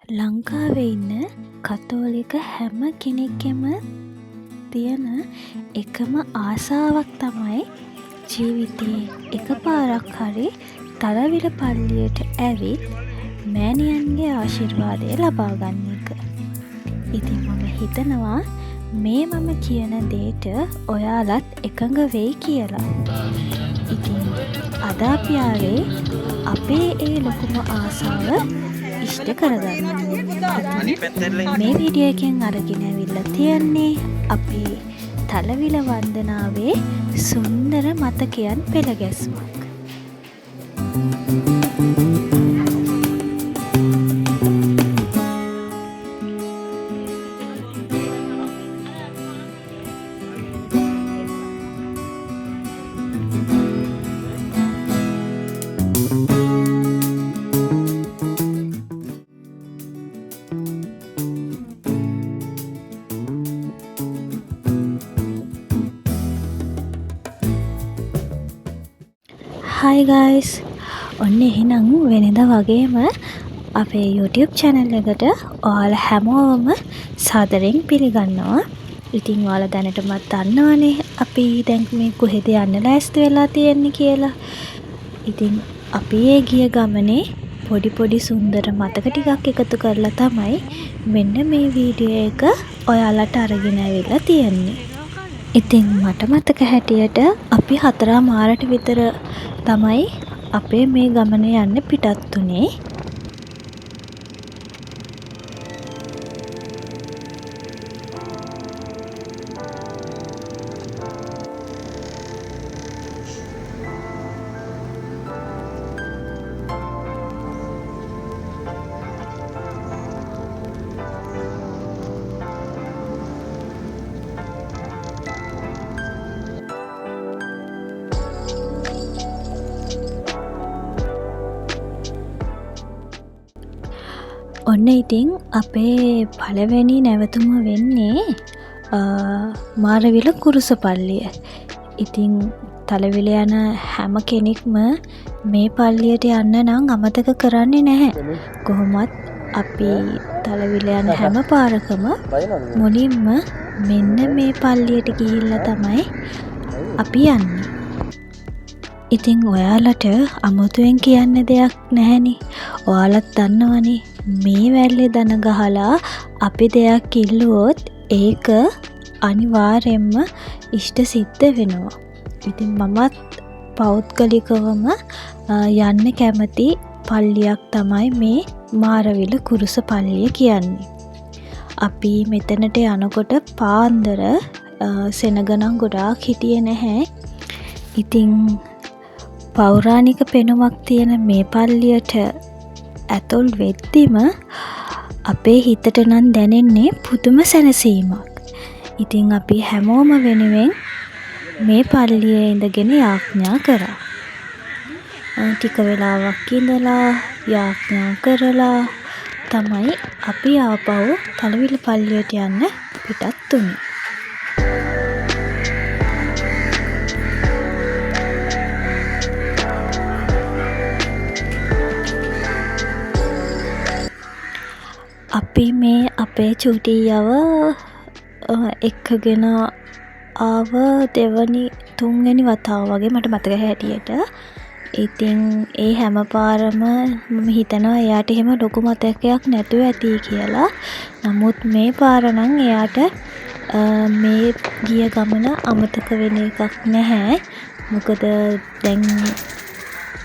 ලංකාවේ ඉන්න කතෝලික හැම කෙනෙක්ගෙම තියෙන එකම ආසාවක් තමයි ජීවිතයේ එක පාරක් හරි තලවිල පල්ලියට ඇවිත් මෑණියන්ගේ ආශිර්වාදය ලබා ගන්න එක. ඉතින් මම හිතනවා මේ මම කියන දේට ඔයාලත් එකඟ වෙයි කියලා. ඉතින් අද අපි ආවේ අපේ ඒ ලොකුම ආසාව ඉෂ්ට කරගන්න. මේ වීඩියෝ එකෙන් අරගෙන ඇවිල්ලා තියන්නේ අපේ තලවිල වන්දනාවේ සුන්දර මතකයන් පෙළ ගැස්මක්. Hi guys! ඔන්න එහෙනම් වෙනදා වගේම අපේ YouTube channel එකට ඔයාලා හැමෝම සාදරයෙන් පිළිගන්නවා. ඉතින් ඔයාලා දැනටමත් දන්නවනේ අපි දැන් මේ කොහෙද යන්න ලෑස්ති වෙලා තියෙන්නේ කියලා. ඉතින් අපි ඒ ගිය ගමනේ පොඩි සුන්දර මතක ටිකක් එකතු කරලා තමයි මෙන්න මේ වීඩියෝ එක ඔයාලට අරගෙන ඇවිල්ලා තියෙන්නේ. ඉතින් මට මතක හැටියට අපි 4:00 විතර තමයි අපේ මේ ගමන යන්න පිටත් වුණේ. ඔන්න ඉතින් අපේ පළවෙනි නැවතුම වෙන්නේ මාරවිල කුරුස පල්ලිය. ඉතින් තලවිල යන හැම කෙනෙක්ම මේ පල්ලියට යන්න නම් අමතක කරන්නේ නැහැ. කොහොමත් අපි තලවිල යන හැම පාරකම මුලින්ම මෙන්න මේ පල්ලියට ගිහිල්ලා තමයි අපි යන්නේ. ඉතින් ඔයාලට අමුතුවෙන් කියන්න දෙයක් නැහැනේ. ඔයාලත් දන්නවනේ මේ වැල්ලේ දන ගහලා අපි දෙයක් ඉල්ලුවොත් ඒක අනිවාර්යෙන්ම ඉෂ්ට සිද්ධ වෙනවා. ඉතින් මමත් පෞද්ගලිකවම යන්න කැමති පල්ලියක් තමයි මේ මාරවිල කුරුස පල්ලිය කියන්නේ. අපි මෙතනට යනකොට පාන්දර සෙනගනම් ගොඩාක් හිටියේ නැහැ. ඉතින් පෞරාණික පෙනුමක් තියෙන මේ පල්ලියට ඇතුල් වෙද්දිම අපේ හිතට නම් දැනෙන්නේ පුදුම සැනසීමක්. ඉතින් අපි හැමෝම වෙනුවෙන් මේ පල්ලියේ ඉඳගෙන යාඥා කරා. ටික වෙලාවක් ඉඳලා යාඥා කරලා තමයි අපි ආපහු තලවිල පල්ලියට යන්න පිටත් වුණේ. අපි මේ අපේ චුටියව එක්කගෙන ආව දෙවනි තුන්වෙනි වතාව වගේ මට මතක හැටියට. ඉතින් ඒ හැම පාරම මම හිතනවා එයාට එහෙම ලොකු මතකයක් නැතුව ඇති කියලා. නමුත් මේ පාර නම් එයාට මේ ගිය ගමන අමතක වෙන එකක් නැහැ. මොකද දැන්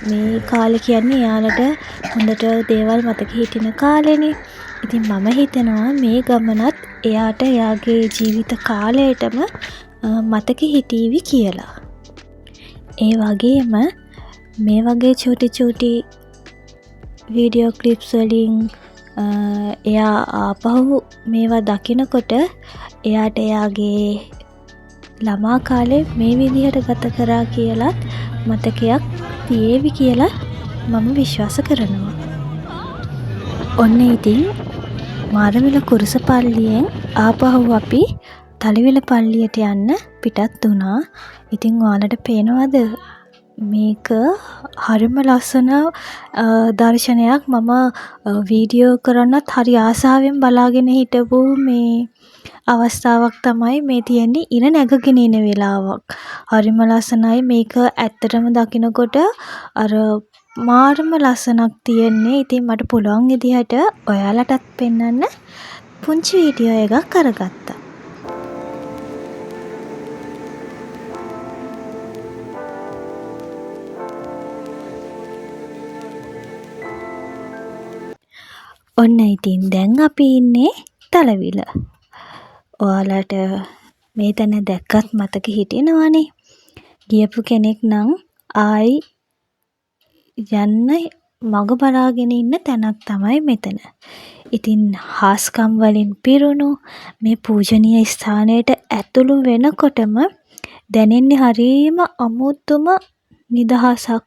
මේ කාලේ කියන්නේ එයාලට හොඳට දේවල් මතක හිටින කාලෙනේ. ඉතින් මම හිතනවා මේ ගමනත් එයාට එයාගේ ජීවිත කාලයටම මතක හිටීවි කියලා. ඒ වගේම මේ වගේ චූටි වීඩියෝ ක්ලිප්ස් වලින් එයා ආපහු මේවා දකිනකොට එයාට එයාගේ ළමා කාලේ මේ විදිහට ගත කරා කියලත් මතකයක් තියේවි කියලා මම විශ්වාස කරනවා. ඔන්න ඉතින් මාරවිල කුරුස පල්ලියෙන් ආපහු අපි තලවිල පල්ලියට යන්න පිටත් වුණා. ඉතින් ඔයාලට පේනවද මේක හරිම ලස්සන දර්ශනයක්. මම වීඩියෝ කරන්නත් හරි ආසාවෙන් බලාගෙන හිටපු මේ අවස්ථාවක් තමයි මේ තියෙන්නේ. ඉර නැගගෙන එන වෙලාවක්. හරිම ලස්සනයි. මේක ඇත්තටම දකිනකොට අර මාරම ලස්සනක් තියෙන්නේ. ඉතින් මට පුළුවන් විදිහට ඔයාලටත් පෙන්වන්න පුංචි වීඩියෝ එකක් අරගත්තා. ඔන්න ඉතින් දැන් අපි ඉන්නේ තලවිල. ඔයාලට මේ තැන දැක්කත් මතක හිටිනවනේ. ගියපු කෙනෙක් නම් ආයි යන්න මග බලාගෙන ඉන්න තැනක් තමයි මෙතන. ඉතින් හාස්කම් වලින් පිරුණු මේ පූජනීය ස්ථානයට ඇතුළු වෙනකොටම දැනෙන්නේ හරීම අමුතුම නිදහසක්,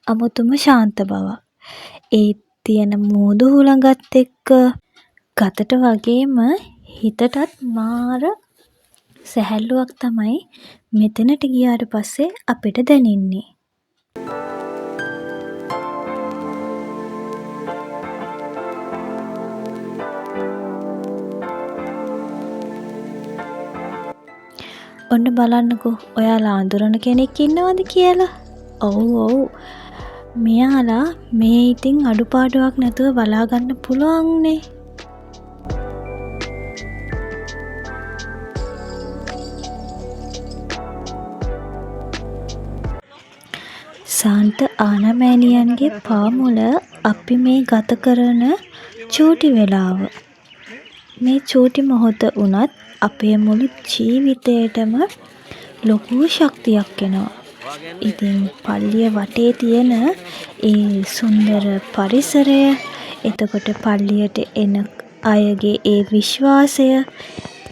අමුතුම ශාන්ත බවක්. ඒ තියෙන මූදු හුළඟත් එක්ක ගතට වගේම හිතටත් මාර සැහැල්ලුවක් තමයි මෙතනට ගියාට පස්සේ අපිට දැනෙන්නේ. ඔන්න බලන්නකෝ ඔයාලා අඳුරන කෙනෙක් ඉන්නවද කියලා. ඔව්. මෙයාලා මේ ඉතින් අඩුපාඩුවක් නැතුව බලාගන්න පුළුවන්නේ. සාන්ත ආනමෑණියන්ගේ පාමුල අපි මේ ගත කරන චූටි වෙලාව. මේ චූටි මොහොත වුණත් අපේ මුළු ජීවිතේටම ලොකු ශක්තියක් එනවා. ඉතින් පල්ලිය වටේ තියෙන ඒ සුන්දර පරිසරය, එතකොට පල්ලියට එන අයගේ ඒ විශ්වාසය,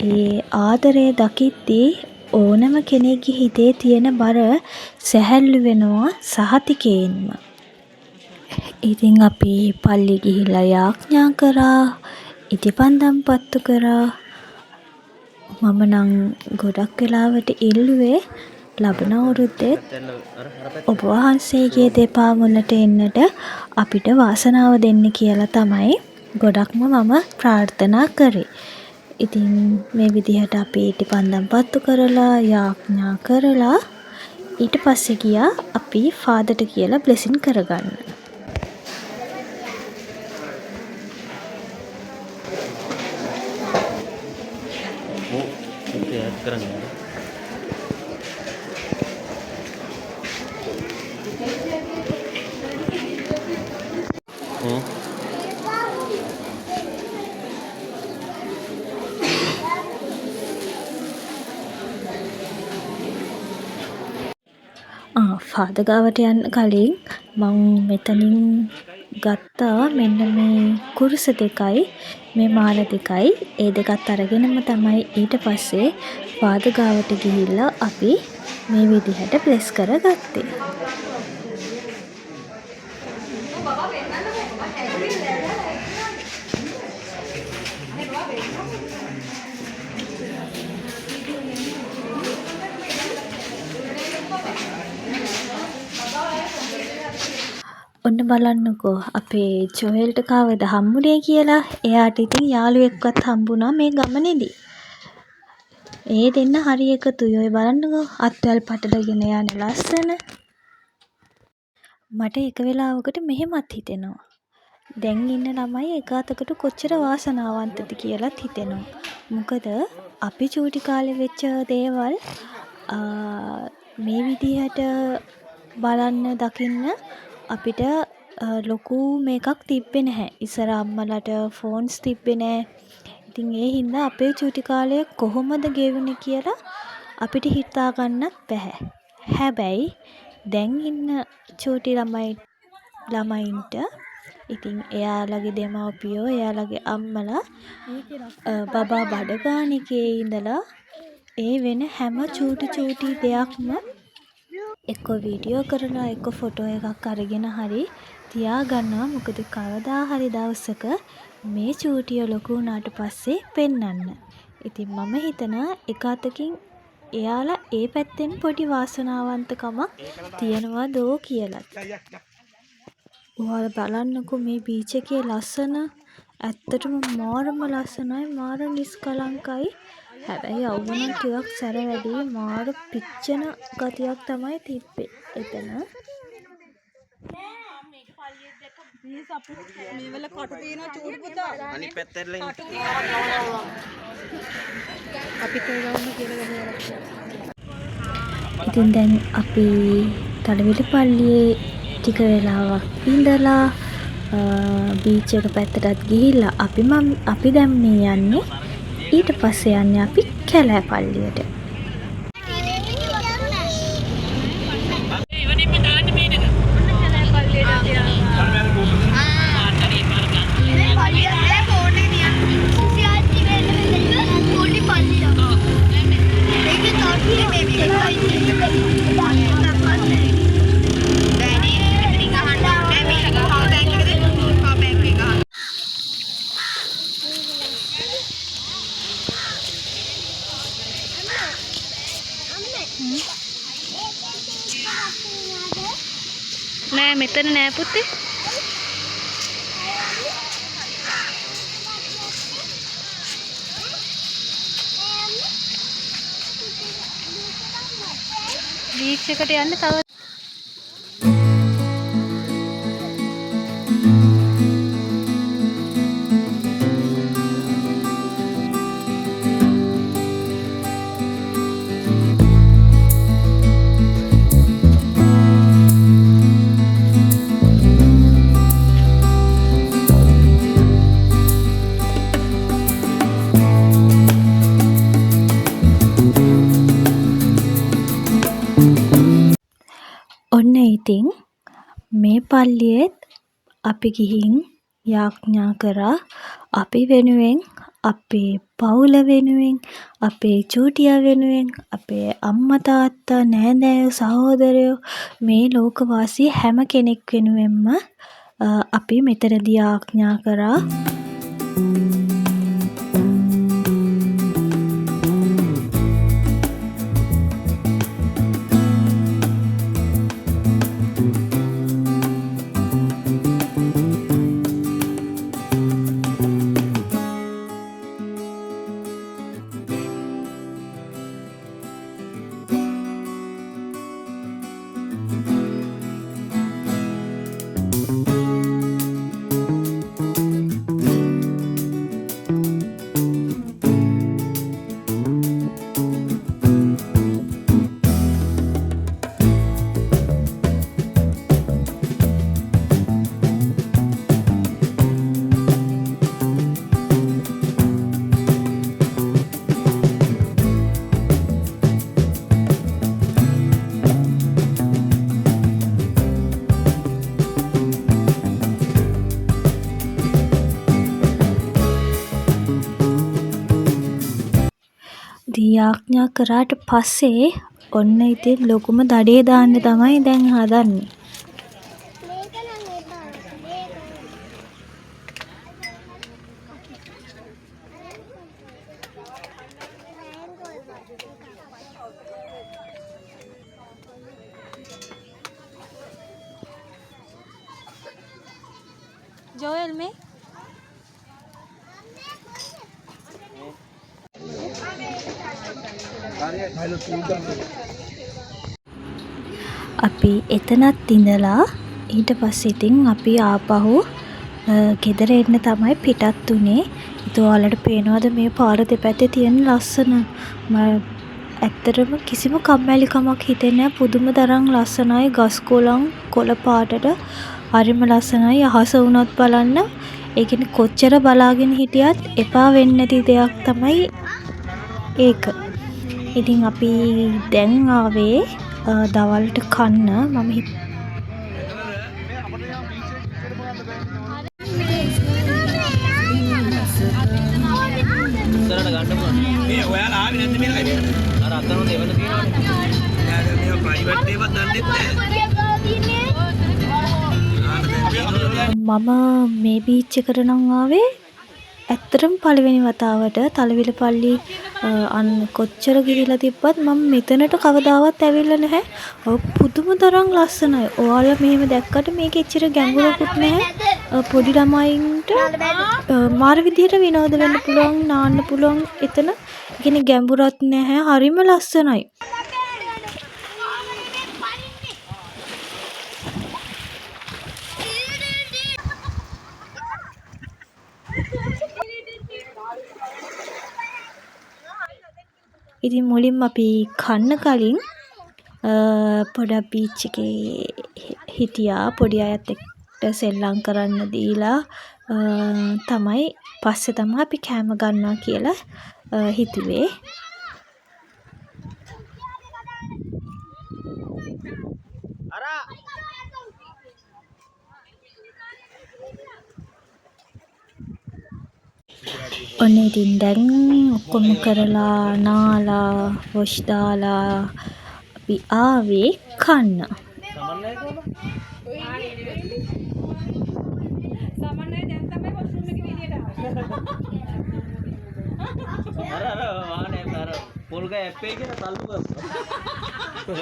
ඒ ආදරය දකිද්දී ඕනම කෙනෙක්ගේ හිතේ තියෙන බර සැහැල්ලු වෙනවා සහතිකයෙන්ම. ඉතින් අපි පල්ලි ගිහිල්ලා යාඥා කරා, ඉටිපන්දම් පත්තු කරා. මම නම් ගොඩක් වෙලාවට ඉල්ලුවේ ලබන අවුරුද්දෙත් ඔබ වහන්සේගේ දෙපා මුලට එන්නට අපිට වාසනාව දෙන්න කියලා තමයි ගොඩක්ම මම ප්‍රාර්ථනා කරේ. ඉතින් මේ විදිහට අපි ඉටිපන්දම් පත්තු කරලා යාඥා කරලා ඊට පස්සේ ගියා අපි ෆාදර්ට කියලා බ්ලෙසින් කරගන්න. ෆාදර් ගාවට යන්න කලින් මං මෙතනින් ගත්තා මෙන්න මේ කුරුස දෙකයි මේ මාල දෙකයි. ඒ දෙකත් අරගෙනම තමයි ඊට පස්සේ ෆාදර් ගාවට ගිහිල්ලා අපි මේ විදිහට බ්ලෙස් කරගත්තේ. ඔන්න බලන්නකෝ අපේ ජොයල්ට කවද හම්බුනේ කියලා. එයාට ඉතින් යාළුවෙක්වත් හම්බුණා මේ ගමනේදී. ඒ දෙන්න හරි එකතුයි. ඔය බලන්නකෝ අත්වැල් පටලගෙන යන ලස්සන. මට එක වෙලාවකට මෙහෙමත් හිතෙනවා. දැන් ඉන්න ළමයි එක අතකට කොච්චර වාසනාවන්තද කියලාත් හිතෙනවා. මොකද අපි චූටි කාලේ වෙච්ච දේවල් මේ විදිහට බලන්න දකින්න අපිට ලොකු මේකක් තිබ්බේ නැහැ. ඉස්සර අම්මලාට ෆෝන්ස් තිබ්බේ නැහැ. ඉතින් ඒ හින්දා අපේ චූටි කාලය කොහොමද ගෙවුනේ කියලා අපිට හිතා ගන්නත් බැහැ. හැබැයි දැන් ඉන්න චූටි ළමයින්ට ඉතින් එයාලගේ දෙමව්පියෝ, එයාලගේ අම්මලා බබා බඩගානිකේ ඉඳලා ඒ වෙන හැම චූටි දෙයක්ම එක්ක වීඩියෝ කරලා එක්ක ෆොටෝ එකක් අරගෙන හරි තියාගන්නවා. මොකද කවදා හරි දවසක මේ චූටිය ලොකු වුණාට පස්සේ පෙන්වන්න. ඉතින් මම හිතනවා එක අතකින් එයාලා ඒ පැත්තෙන් පොඩි වාසනාවන්තකමක් තියනවා දෝ කියලත්. ඔයාලා බලන්නකෝ මේ බීච් එකේ ලස්සන. ඇත්තටම මාරම ලස්සනයි, මාර නිස්කලංකයි. හැබැයි යවුනම් ටිකක් සැර වැඩි, මාර පිච්චෙන ගතියක් තමයි තිබ්බේ එතන. මේවල කටු තියෙනවා චූටි පුතා. අනිත් පැත්තට ලෙන්. අපිට ගවන්න කියලා ගහලා. ඉතින් දැන් අපි තලවිල පල්ලියේ ටික වෙලාවක් ඉඳලා බීච් එක පැත්තටත් ගිහිල්ලා අපි දැන් මේ යන්නේ ඊට පස්සේ යන්නේ අපි කැලෑ පල්ලියට. නෑ මෙතන නෑ පුතේ. බීච් එකට යන්න තව ඔන්න ඉතින් මේ පල්ලියෙත් අපි ගිහින් යාඥා කරා අපි වෙනුවෙන්, අපේ පවුල වෙනුවෙන්, අපේ චූටියා වෙනුවෙන්, අපේ අම්මා තාත්තා නෑදෑයෝ සහෝදරයෝ, මේ ලෝකවාසී හැම කෙනෙක් වෙනුවෙන්ම අපි මෙතනදී යාඥා කරා. යාඥා කරාට පස්සේ ඔන්න ඉතින් ලොකුම දඩේ දාන්න තමයි දැන් හදන්නේ. जोएल में අපි එතනත් ඉඳලා ඊට පස්සේ ඉතින් අපි ආපහු ගෙදර එන්න තමයි පිටත් උනේ. ඉතින් ඔයාලට පේනවද මේ පාර දෙපැත්තේ තියෙන ලස්සන? ඇත්තටම කිසිම කම්මැලිකමක් හිතෙන්නේ නැහැ. පුදුම තරම් ලස්සනයි. ගස් කොළන් කොළ පාටට හරිම ලස්සනයි. අහස වුණත් බලන්න. ඒ කියන්නේ කොච්චර බලාගෙන හිටියත් එපා වෙන්නේ නැති දෙයක් තමයි ඒක. ඉතින් අපි දැන් ආවේ දවල්ට කන්න. මම මේ ඔයාලා ආවේ නැද්ද මේ ලයිව් එකට? අර අතන දෙවන තියෙනවනේ. යාද මේවා ප්‍රයිවට් ඒවා දන්නෙත් නැහැ. මම මේ බීච් එකට නම් ආවේ ඇත්තටම පළවෙනි වතාවට තලවිල පල්ලි අන්න කොච්චර ගිහිලා තිබ්බත් මම මෙතනට කවදාවත් ඇවිල්ලා නැහැ. පුදුම තරම් ලස්සනයි. ඔයාලා මෙහෙම දැක්කට මේක එච්චර ගැඹුරකුත් නැහැ. පොඩි ළමයින්ට මාර විදියට විනෝද වෙන්න පුළුවන්, නාන්න පුළුවන් එතන. කියන්නේ ගැඹුරක් නැහැ. හරිම ලස්සනයි. ඉතින් මුලින්ම අපි කන්න කලින් පොඩක් බීච් එකේ හිටියා. පොඩි අයත් එක්ක සෙල්ලම් කරන්න දීලා තමයි පස්සේ තමයි අපි කෑම ගන්නවා කියලා හිතුවේ. ඔන්න ඉතින් දැන් ඔක්කොම කරලා නාලා වොෂ් දාලා අපි ආවේ කන්න. පොල් ගහ ඇප්පේ කියලා තල්ලු කරනවා.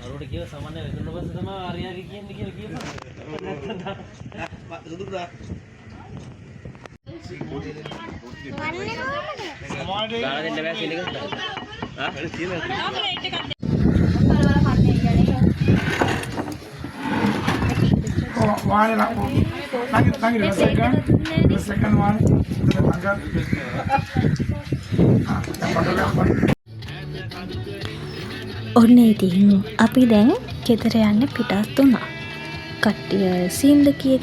අරෝට කියව සමන්න වෙන පස්සේ තමයි අරියාරි කියන්නේ කියලා කියපන්. නැත්තම් සුදුදා. ගාලා දෙන්න බෑ සීල එකක්. හා? සීල එකක්. वाणी tangi second one ඔන්න ඉතින් අපි දැන් ගෙදර යන්න පිටත් වුණා. කට්ටිය සීන්ද කිය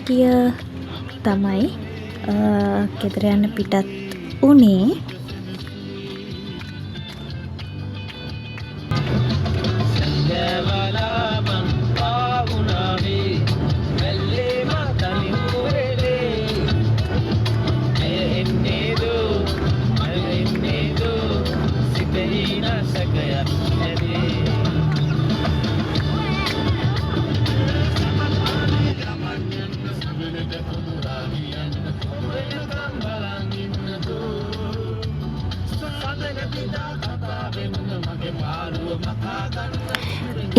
තමයි ගෙදර යන්න පිටත් උනේ.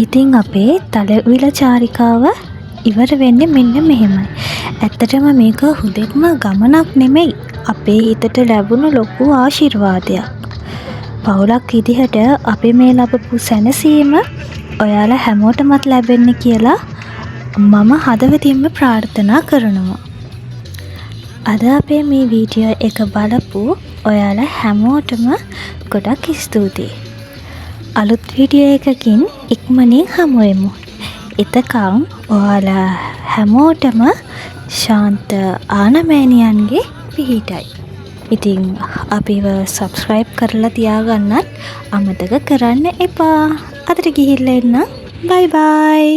ඉතින් අපේ තලවිල චාරිකාව ඉවර වෙන්නේ මෙන්න මෙහෙමයි. ඇත්තටම මේක හුදෙක්ම ගමනක් නෙමෙයි. අපේ හිතට ලැබුණු ලොකු ආශිර්වාදයක්. පවුලක් විදිහට අපි මේ ලබපු සැනසීම ඔයාලා හැමෝටමත් ලැබෙන්න කියලා මම හදවතින්ම ප්‍රාර්ථනා කරනවා. අද අපේ මේ වීඩියෝ එක බලපු ඔයාලා හැමෝටම ගොඩක් ස්තුතියි. අලුත් වීඩියෝ එකකින් ඉක්මනින් හමුවෙමු. එතකම් ඔයාලා හැමෝටම ශාන්ත ආනමෑණියන්ගේ පිහිටයි. ඉතින් අපිව සබ්ස්ක්‍රයිබ් කරලා තියාගන්නත් අමතක කරන්න එපා. අදට ගිහිල්ලා එන්න. බයි බයි.